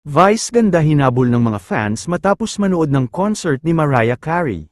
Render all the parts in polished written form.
Vice ganda hinabol ng mga fans matapos manood ng concert ni Mariah Carey.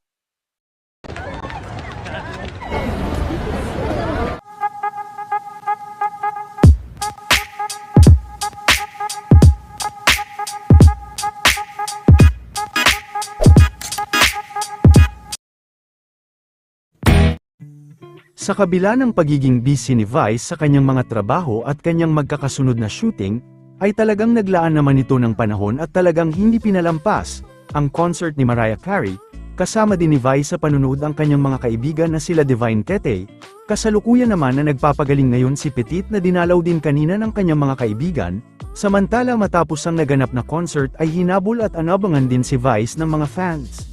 Sa kabila ng pagiging busy ni Vice sa kanyang mga trabaho at kanyang magkakasunod na shooting, ay talagang naglaan naman ito ng panahon at talagang hindi pinalampas ang concert ni Mariah Carey, kasama din ni Vice sa panunood ang kanyang mga kaibigan na sila Divine Tete. Kasalukuyan naman na nagpapagaling ngayon si Petit na dinalaw din kanina ng kanyang mga kaibigan, samantala matapos ang naganap na concert ay hinabol at anabangan din si Vice ng mga fans.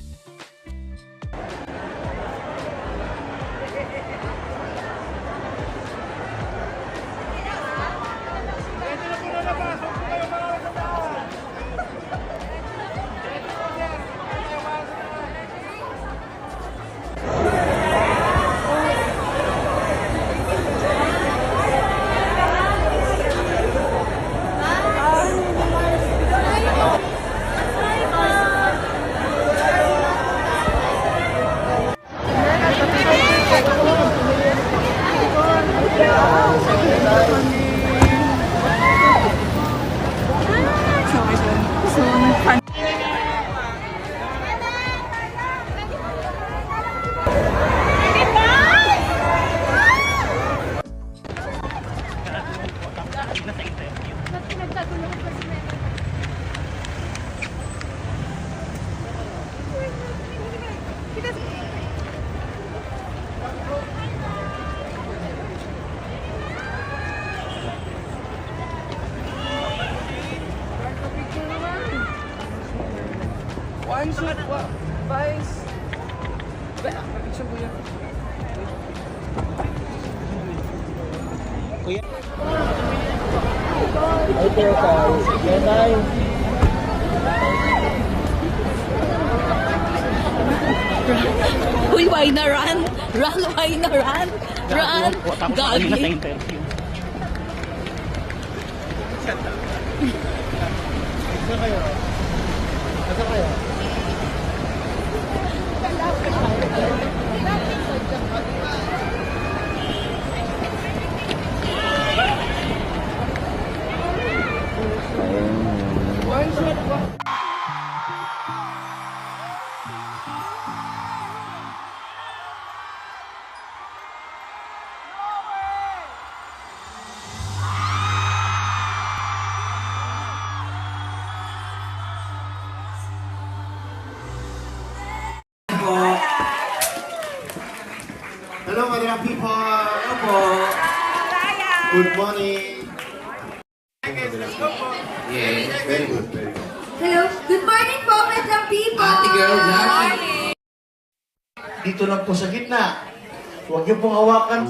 One shot, Vice. Picture ko yan. Kuya. Ay, pero guys. Yan ay. Uy, why na run? Run, why na run? Run! Gagi! Saan kayo? Saan kayo? One shot ba? Hello, Manila people! Hello po! Good morning! Yes, very good, very good. Hello, good morning po, Madlang people! Ate girl, Jackie! Dito lang po sa gitna. Huwag niyo pong hawakan.